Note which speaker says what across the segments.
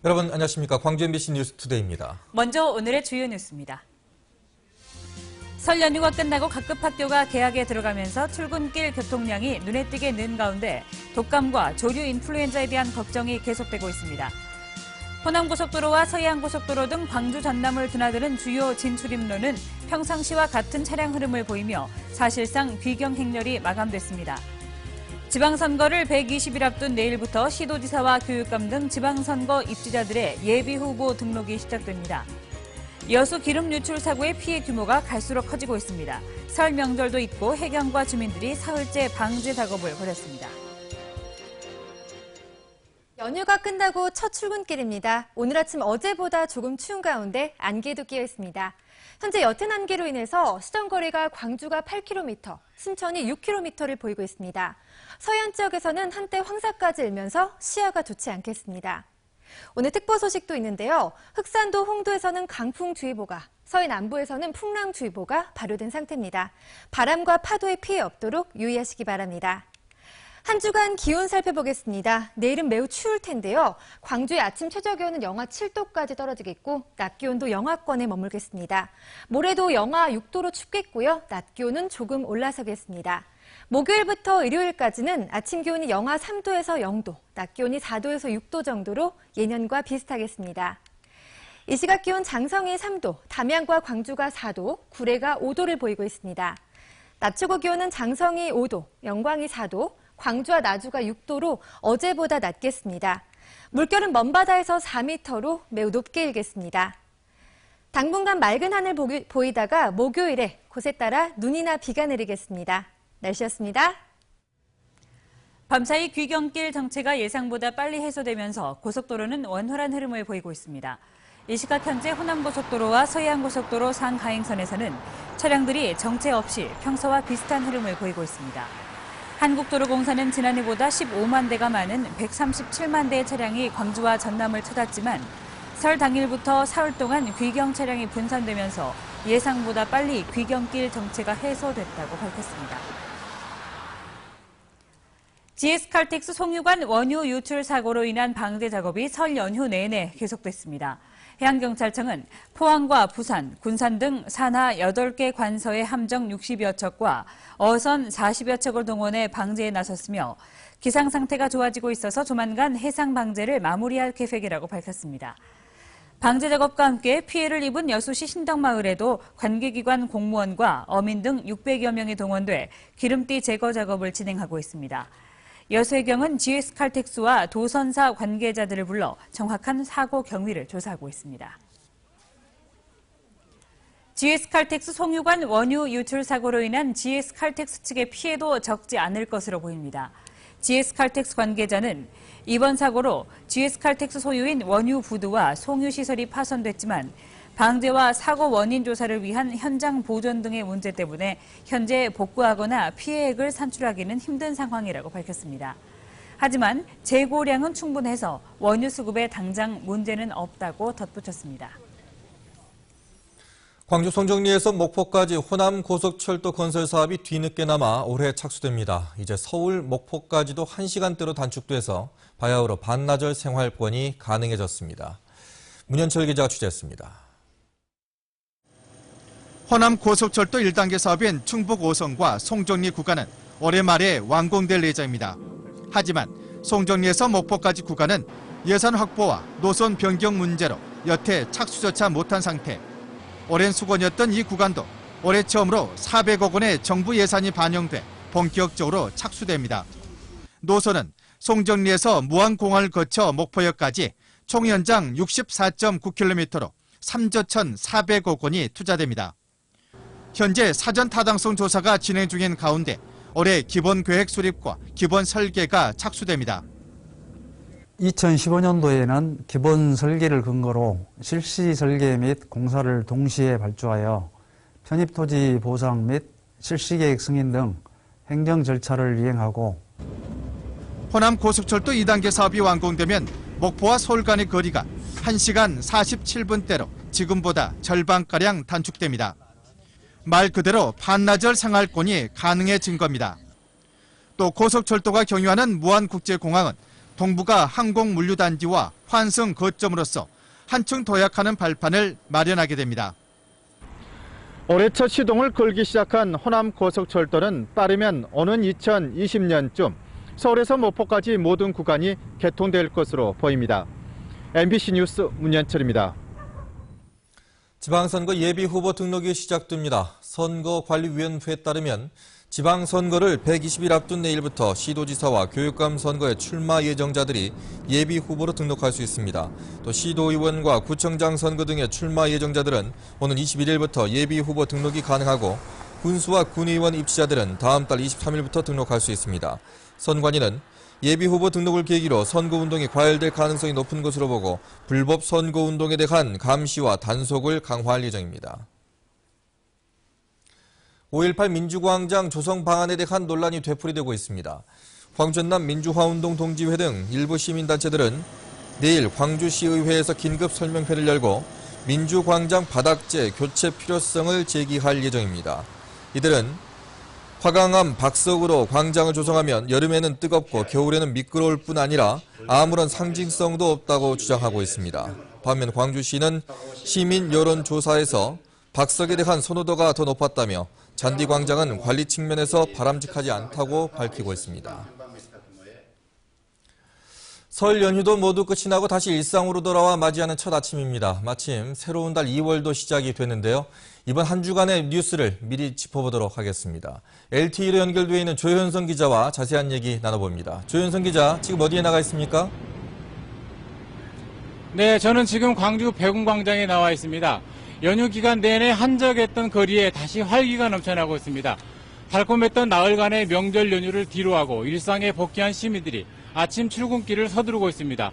Speaker 1: 여러분 안녕하십니까. 광주 MBC 뉴스투데이입니다.
Speaker 2: 먼저 오늘의 주요 뉴스입니다. 설 연휴가 끝나고 각급 학교가 개학에 들어가면서 출근길 교통량이 눈에 띄게 는 가운데 독감과 조류 인플루엔자에 대한 걱정이 계속되고 있습니다. 호남고속도로와 서해안고속도로 등 광주 전남을 드나드는 주요 진출입로는 평상시와 같은 차량 흐름을 보이며 사실상 귀경 행렬이 마감됐습니다. 지방선거를 120일 앞둔 내일부터 시도지사와 교육감 등 지방선거 입지자들의 예비후보 등록이 시작됩니다. 여수 기름 유출 사고의 피해 규모가 갈수록 커지고 있습니다. 설 명절도 있고 해경과 주민들이 사흘째 방제 작업을 벌였습니다.
Speaker 3: 연휴가 끝나고 첫 출근길입니다. 오늘 아침 어제보다 조금 추운 가운데 안개도 끼어 있습니다. 현재 옅은 안개로 인해서 시정거리가 광주가 8km, 순천이 6km를 보이고 있습니다. 서해안 지역에서는 한때 황사까지 일면서 시야가 좋지 않겠습니다. 오늘 특보 소식도 있는데요. 흑산도 홍도에서는 강풍주의보가, 서해 남부에서는 풍랑주의보가 발효된 상태입니다. 바람과 파도에 피해 없도록 유의하시기 바랍니다. 한 주간 기온 살펴보겠습니다. 내일은 매우 추울 텐데요. 광주의 아침 최저기온은 영하 7도까지 떨어지겠고 낮 기온도 영하권에 머물겠습니다. 모레도 영하 6도로 춥겠고요. 낮 기온은 조금 올라서겠습니다. 목요일부터 일요일까지는 아침 기온이 영하 3도에서 0도, 낮 기온이 4도에서 6도 정도로 예년과 비슷하겠습니다. 이 시각 기온 장성이 3도, 담양과 광주가 4도, 구례가 5도를 보이고 있습니다. 낮 최고 기온은 장성이 5도, 영광이 4도, 광주와 나주가 6도로 어제보다 낮겠습니다. 물결은 먼바다에서 4m로 매우 높게 일겠습니다. 당분간 맑은 하늘 보이다가 목요일에 곳에 따라 눈이나 비가 내리겠습니다. 날씨였습니다.
Speaker 2: 밤사이 귀경길 정체가 예상보다 빨리 해소되면서 고속도로는 원활한 흐름을 보이고 있습니다. 이 시각 현재 호남고속도로와 서해안고속도로 상하행선에서는 차량들이 정체 없이 평소와 비슷한 흐름을 보이고 있습니다. 한국도로공사는 지난해보다 15만 대가 많은 137만 대의 차량이 광주와 전남을 찾았지만 설 당일부터 사흘 동안 귀경 차량이 분산되면서 예상보다 빨리 귀경길 정체가 해소됐다고 밝혔습니다. GS칼텍스 송유관 원유 유출 사고로 인한 방제 작업이 설 연휴 내내 계속됐습니다. 해양경찰청은 포항과 부산, 군산 등 산하 8개 관서의 함정 60여 척과 어선 40여 척을 동원해 방제에 나섰으며 기상 상태가 좋아지고 있어서 조만간 해상 방제를 마무리할 계획이라고 밝혔습니다. 방제 작업과 함께 피해를 입은 여수시 신덕마을에도 관계기관 공무원과 어민 등 600여 명이 동원돼 기름띠 제거 작업을 진행하고 있습니다. 여수해경은 GS칼텍스와 도선사 관계자들을 불러 정확한 사고 경위를 조사하고 있습니다. GS칼텍스 송유관 원유 유출 사고로 인한 GS칼텍스 측의 피해도 적지 않을 것으로 보입니다. GS칼텍스 관계자는 이번 사고로 GS칼텍스 소유인 원유 부두와 송유시설이 파손됐지만 방제와 사고 원인 조사를 위한 현장 보존 등의 문제 때문에 현재 복구하거나 피해액을 산출하기는 힘든 상황이라고 밝혔습니다. 하지만 재고량은 충분해서 원유 수급에 당장 문제는 없다고 덧붙였습니다.
Speaker 1: 광주 송정리에서 목포까지 호남고속철도 건설 사업이 뒤늦게 남아 올해 착수됩니다. 이제 서울 목포까지도 1시간대로 단축돼서 바야흐로 반나절 생활권이 가능해졌습니다. 문현철 기자가 취재했습니다.
Speaker 4: 호남고속철도 1단계 사업인 충북 5선과 송정리 구간은 올해 말에 완공될 예정입니다. 하지만 송정리에서 목포까지 구간은 예산 확보와 노선 변경 문제로 여태 착수조차 못한 상태. 오랜 수건이었던 이 구간도 올해 처음으로 400억 원의 정부 예산이 반영돼 본격적으로 착수됩니다. 노선은 송정리에서 무안공항을 거쳐 목포역까지 총 연장 64.9km로 3조 1,400억 원이 투자됩니다. 현재 사전 타당성 조사가 진행 중인 가운데 올해 기본 계획 수립과 기본 설계가 착수됩니다.
Speaker 5: 2015년도에는 기본 설계를 근거로 실시 설계 및 공사를 동시에 발주하여 편입토지 보상 및 실시계획 승인 등 행정 절차를 이행하고
Speaker 4: 호남고속철도 2단계 사업이 완공되면 목포와 서울 간의 거리가 1시간 47분대로 지금보다 절반가량 단축됩니다. 말 그대로 반나절 생활권이 가능해진 겁니다. 또 고속철도가 경유하는 무안국제공항은 동부가 항공물류단지와 환승 거점으로서 한층 도약하는 발판을 마련하게 됩니다. 올해 첫 시동을 걸기 시작한 호남고속철도는 빠르면 오는 2020년쯤 서울에서 목포까지 모든 구간이 개통될 것으로 보입니다. MBC 뉴스 문현철입니다.
Speaker 1: 지방선거 예비후보 등록이 시작됩니다. 선거관리위원회에 따르면 지방선거를 120일 앞둔 내일부터 시도지사와 교육감 선거에 출마 예정자들이 예비후보로 등록할 수 있습니다. 또 시도의원과 구청장 선거 등의 출마 예정자들은 오는 21일부터 예비후보 등록이 가능하고 군수와 군의원 입시자들은 다음 달 23일부터 등록할 수 있습니다. 선관위는 예비후보 등록을 계기로 선거운동이 과열될 가능성이 높은 것으로 보고 불법 선거운동에 대한 감시와 단속을 강화할 예정입니다. 5.18 민주광장 조성 방안에 대한 논란이 되풀이되고 있습니다. 광전남 민주화운동 동지회 등 일부 시민단체들은 내일 광주시의회에서 긴급 설명회를 열고 민주광장 바닥재 교체 필요성을 제기할 예정입니다. 이들은 화강암 박석으로 광장을 조성하면 여름에는 뜨겁고 겨울에는 미끄러울 뿐 아니라 아무런 상징성도 없다고 주장하고 있습니다. 반면 광주시는 시민 여론조사에서 박석에 대한 선호도가 더 높았다며 잔디광장은 관리 측면에서 바람직하지 않다고 밝히고 있습니다. 설 연휴도 모두 끝이 나고 다시 일상으로 돌아와 맞이하는 첫 아침입니다. 마침 새로운 달 2월도 시작이 됐는데요. 이번 한 주간의 뉴스를 미리 짚어보도록 하겠습니다. LTE로 연결되어 있는 조현성 기자와 자세한 얘기 나눠봅니다. 조현성 기자, 지금 어디에 나가 있습니까?
Speaker 6: 네, 저는 지금 광주 백운광장에 나와 있습니다. 연휴 기간 내내 한적했던 거리에 다시 활기가 넘쳐나고 있습니다. 달콤했던 나흘간의 명절 연휴를 뒤로하고 일상에 복귀한 시민들이 아침 출근길을 서두르고 있습니다.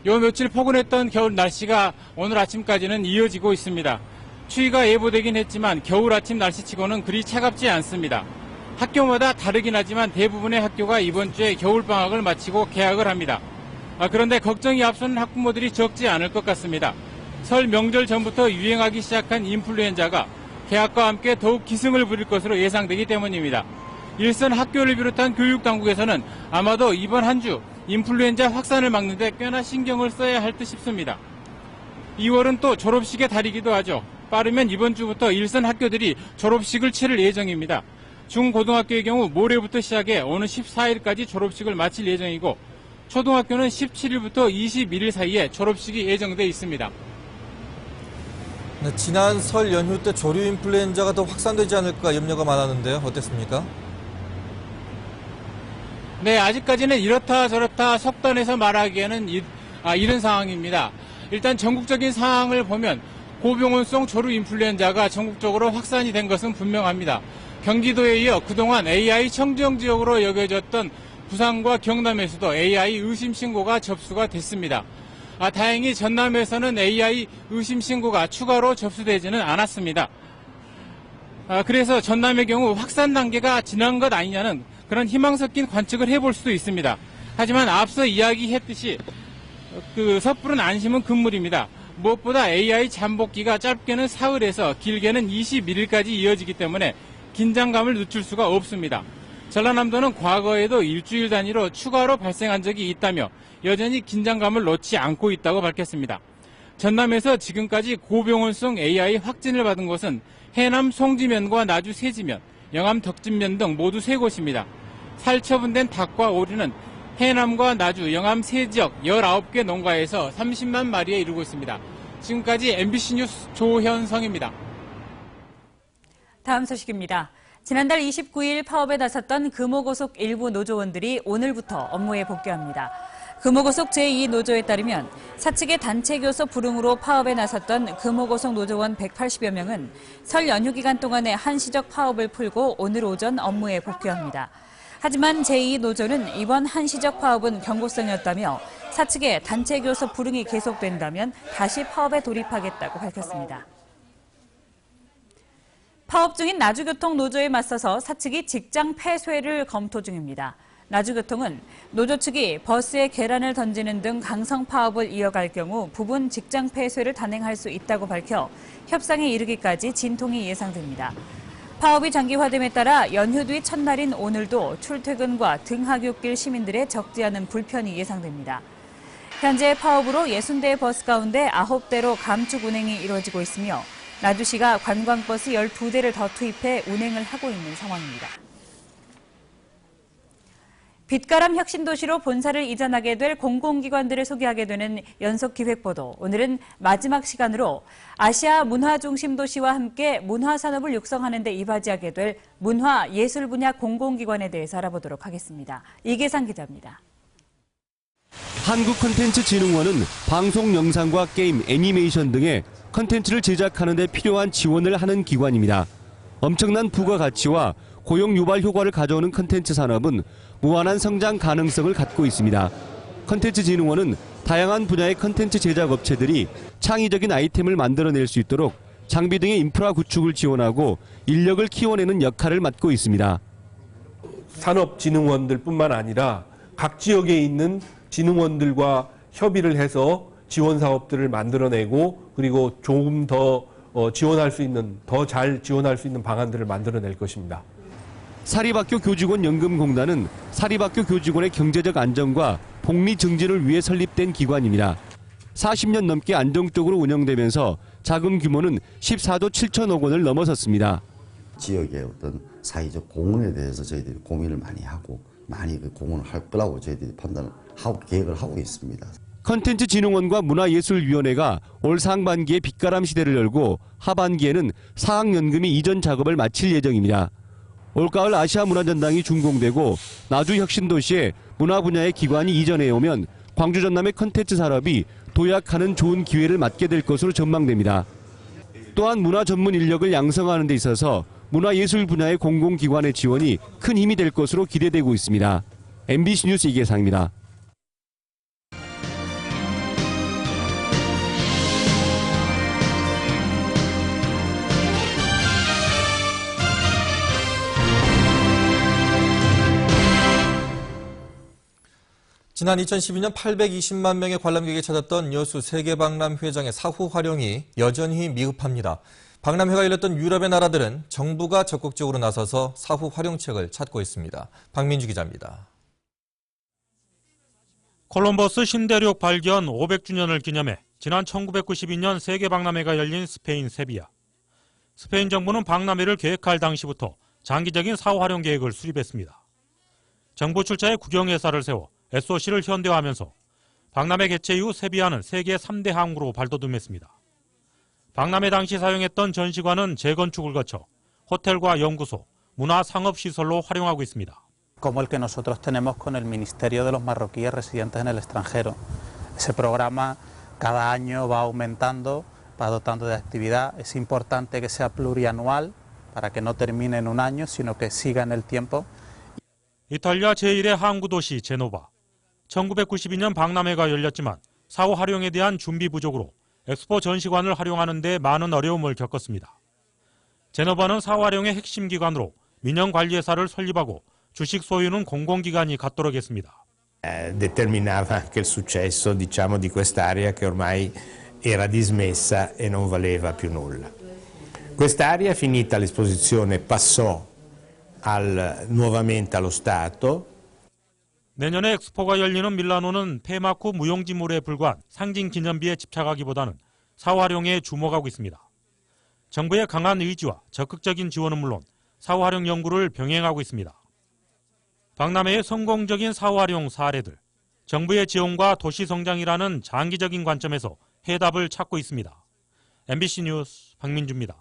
Speaker 6: 요 며칠 포근했던 겨울 날씨가 오늘 아침까지는 이어지고 있습니다. 추위가 예보되긴 했지만 겨울 아침 날씨치고는 그리 차갑지 않습니다. 학교마다 다르긴 하지만 대부분의 학교가 이번 주에 겨울방학을 마치고 개학을 합니다. 그런데 걱정이 앞서는 학부모들이 적지 않을 것 같습니다. 설 명절 전부터 유행하기 시작한 인플루엔자가 개학과 함께 더욱 기승을 부릴 것으로 예상되기 때문입니다. 일선 학교를 비롯한 교육당국에서는 아마도 이번 한 주 인플루엔자 확산을 막는 데 꽤나 신경을 써야 할 듯 싶습니다. 2월은 또 졸업식의 달이기도 하죠. 빠르면 이번 주부터 일선 학교들이 졸업식을 치를 예정입니다. 중고등학교의 경우 모레부터 시작해 오는 14일까지 졸업식을 마칠 예정이고 초등학교는 17일부터 21일 사이에 졸업식이 예정돼 있습니다.
Speaker 1: 네, 지난 설 연휴 때 조류 인플루엔자가 더 확산되지 않을까 염려가 많았는데요. 어땠습니까?
Speaker 6: 네, 아직까지는 이렇다 저렇다 속단해서 말하기에는 이런 상황입니다. 일단 전국적인 상황을 보면 고병원성 조류 인플루엔자가 전국적으로 확산이 된 것은 분명합니다. 경기도에 이어 그동안 AI 청정 지역으로 여겨졌던 부산과 경남에서도 AI 의심 신고가 접수가 됐습니다. 다행히 전남에서는 AI 의심 신고가 추가로 접수되지는 않았습니다. 그래서 전남의 경우 확산 단계가 지난 것 아니냐는 그런 희망 섞인 관측을 해볼 수도 있습니다. 하지만 앞서 이야기했듯이 섣부른 안심은 금물입니다. 무엇보다 AI 잠복기가 짧게는 사흘에서 길게는 21일까지 이어지기 때문에 긴장감을 늦출 수가 없습니다. 전라남도는 과거에도 일주일 단위로 추가로 발생한 적이 있다며 여전히 긴장감을 놓지 않고 있다고 밝혔습니다. 전남에서 지금까지 고병원성 AI 확진을 받은 곳은 해남 송지면과 나주 세지면, 영암 덕진면 등 모두 3곳입니다. 살처분된 닭과 오리는 해남과 나주, 영암 세 지역 19개 농가에서 30만 마리에 이르고 있습니다. 지금까지 MBC 뉴스 조현성입니다.
Speaker 2: 다음 소식입니다. 지난달 29일 파업에 나섰던 금호고속 일부 노조원들이 오늘부터 업무에 복귀합니다. 금호고속 제2노조에 따르면 사측의 단체 교섭 불응으로 파업에 나섰던 금호고속 노조원 180여 명은 설 연휴 기간 동안의 한시적 파업을 풀고 오늘 오전 업무에 복귀합니다. 하지만 제2노조는 이번 한시적 파업은 경고성이었다며 사측의 단체 교섭 불응이 계속된다면 다시 파업에 돌입하겠다고 밝혔습니다. 파업 중인 나주교통노조에 맞서서 사측이 직장 폐쇄를 검토 중입니다. 나주교통은 노조 측이 버스에 계란을 던지는 등 강성 파업을 이어갈 경우 부분 직장 폐쇄를 단행할 수 있다고 밝혀 협상에 이르기까지 진통이 예상됩니다. 파업이 장기화됨에 따라 연휴 뒤 첫날인 오늘도 출퇴근과 등하굣길 시민들의 적지 않은 불편이 예상됩니다. 현재 파업으로 60대의 버스 가운데 9대로 감축 운행이 이루어지고 있으며 나주시가 관광버스 12대를 더 투입해 운행을 하고 있는 상황입니다. 빛가람 혁신도시로 본사를 이전하게 될 공공기관들을 소개하게 되는 연속기획보도. 오늘은 마지막 시간으로 아시아 문화중심도시와 함께 문화산업을 육성하는 데 이바지하게 될 문화예술 분야 공공기관에 대해서 알아보도록 하겠습니다. 이계상 기자입니다.
Speaker 7: 한국콘텐츠진흥원은 방송 영상과 게임, 애니메이션 등의 콘텐츠를 제작하는 데 필요한 지원을 하는 기관입니다. 엄청난 부가가치와 고용 유발 효과를 가져오는 콘텐츠 산업은 무한한 성장 가능성을 갖고 있습니다. 콘텐츠진흥원은 다양한 분야의 콘텐츠 제작 업체들이 창의적인 아이템을 만들어낼 수 있도록 장비 등의 인프라 구축을 지원하고 인력을 키워내는 역할을 맡고 있습니다.
Speaker 8: 산업진흥원들뿐만 아니라 각 지역에 있는 진흥원들과 협의를 해서 지원 사업들을 만들어내고 그리고 조금 더 지원할 수 있는, 더 잘 지원할 수 있는 방안들을 만들어낼 것입니다.
Speaker 7: 사립학교 교직원 연금공단은 사립학교 교직원의 경제적 안정과 복리 증진을 위해 설립된 기관입니다. 40년 넘게 안정적으로 운영되면서 자금 규모는 14조 7천억 원을 넘어섰습니다.
Speaker 9: 지역의 어떤 사회적 공헌에 대해서 저희들이 고민을 많이 하고 많이 공헌을 할 거라고 저희들이 판단을 하고 계획을 하고 있습니다.
Speaker 7: 콘텐츠진흥원과 문화예술위원회가 올 상반기에 빛가람 시대를 열고 하반기에는 사학연금이 이전 작업을 마칠 예정입니다. 올가을 아시아 문화전당이 준공되고 나주 혁신도시에 문화 분야의 기관이 이전해 오면 광주 전남의 콘텐츠 산업이 도약하는 좋은 기회를 맞게 될 것으로 전망됩니다. 또한 문화 전문 인력을 양성하는 데 있어서 문화예술 분야의 공공기관의 지원이 큰 힘이 될 것으로 기대되고 있습니다. MBC 뉴스 이계상입니다.
Speaker 1: 지난 2012년 820만 명의 관람객이 찾았던 여수 세계박람회장의 사후 활용이 여전히 미흡합니다. 박람회가 열렸던 유럽의 나라들은 정부가 적극적으로 나서서 사후 활용책을 찾고 있습니다. 박민주 기자입니다.
Speaker 10: 콜럼버스 신대륙 발견 500주년을 기념해 지난 1992년 세계박람회가 열린 스페인 세비야. 스페인 정부는 박람회를 계획할 당시부터 장기적인 사후 활용 계획을 수립했습니다. 정부 출자에 국영회사를 세워 SOC를 현대화하면서 박람회 개최 이후 세비야는 세계 3대 항구로 발돋움했습니다. 박람회 당시 사용했던 전시관은 재건축을 거쳐 호텔과 연구소, 문화상업시설로 활용하고 있습니다.
Speaker 11: Como el que nosotros tenemos con el Ministerio de los Marroquíes residentes en el extranjero. Ese programa cada año va aumentando, va dotando de actividad. Es importante que sea plurianual para que no termine en un año, sino que siga en el tiempo.
Speaker 10: 이탈리아 제1의 항구 도시 제노바. 1992년 박람회가 열렸지만 사후 활용에 대한 준비 부족으로 엑스포 전시관을 활용하는 데 많은 어려움을 겪었습니다. 제노바는 사후 활용의 핵심 기관으로 민영관리회사를 설립하고 주식 소유는 공공기관이 갖도록 했습니다.
Speaker 12: Determinava anche il successo, diciamo, di quest'area che ormai era dismessa e non valeva più nulla. Quest'area, finita l'esposizione, passò nuovamente allo Stato.
Speaker 10: 내년에 엑스포가 열리는 밀라노는 폐막 후 무용지물에 불과한 상징 기념비에 집착하기보다는 사후 활용에 주목하고 있습니다. 정부의 강한 의지와 적극적인 지원은 물론 사후 활용 연구를 병행하고 있습니다. 박람회의 성공적인 사후 활용 사례들, 정부의 지원과 도시 성장이라는 장기적인 관점에서 해답을 찾고 있습니다. MBC 뉴스 박민주입니다.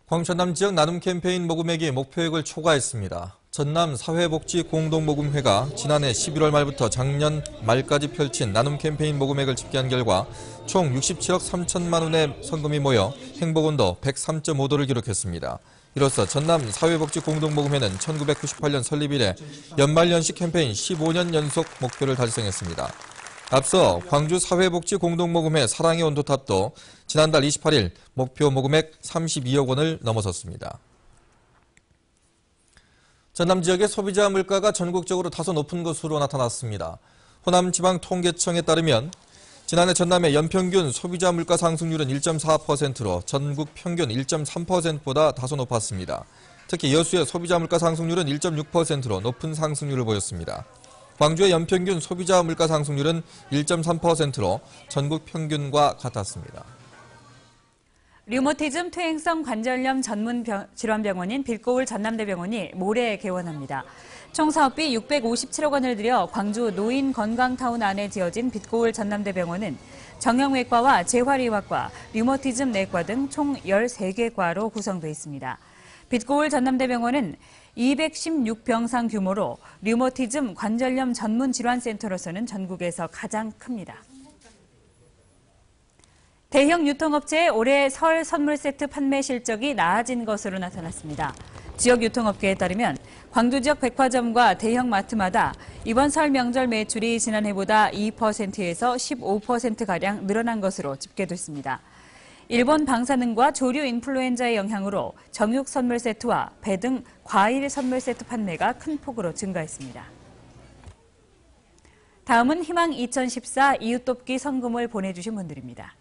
Speaker 1: 광주 전남 지역 나눔 캠페인 모금액이 목표액을 초과했습니다. 전남 사회복지공동모금회가 지난해 11월 말부터 작년 말까지 펼친 나눔 캠페인 모금액을 집계한 결과 총 67억 3천만 원의 성금이 모여 행복온도 103.5도를 기록했습니다. 이로써 전남 사회복지공동모금회는 1998년 설립 이래 연말연시 캠페인 15년 연속 목표를 달성했습니다. 앞서 광주 사회복지공동모금회 사랑의 온도탑도 지난달 28일 목표 모금액 32억 원을 넘어섰습니다. 전남 지역의 소비자 물가가 전국적으로 다소 높은 것으로 나타났습니다. 호남지방통계청에 따르면 지난해 전남의 연평균 소비자 물가 상승률은 1.4%로 전국 평균 1.3%보다 다소 높았습니다. 특히 여수의 소비자 물가 상승률은 1.6%로 높은 상승률을 보였습니다. 광주의 연평균 소비자 물가 상승률은 1.3%로 전국 평균과 같았습니다.
Speaker 2: 류머티즘 퇴행성 관절염 전문 질환병원인 빛고울 전남대병원이 모레 개원합니다. 총 사업비 657억 원을 들여 광주 노인 건강타운 안에 지어진 빛고울 전남대병원은 정형외과와 재활의학과, 류머티즘 내과 등 총 13개 과로 구성되어 있습니다. 빛고울 전남대병원은 216병상 규모로 류머티즘 관절염 전문 질환센터로서는 전국에서 가장 큽니다. 대형 유통업체의 올해 설 선물 세트 판매 실적이 나아진 것으로 나타났습니다. 지역 유통업계에 따르면 광주 지역 백화점과 대형 마트마다 이번 설 명절 매출이 지난해보다 2%에서 15%가량 늘어난 것으로 집계됐습니다. 일본 방사능과 조류 인플루엔자의 영향으로 정육 선물 세트와 배 등 과일 선물 세트 판매가 큰 폭으로 증가했습니다. 다음은 희망 2014 이웃돕기 성금을 보내주신 분들입니다.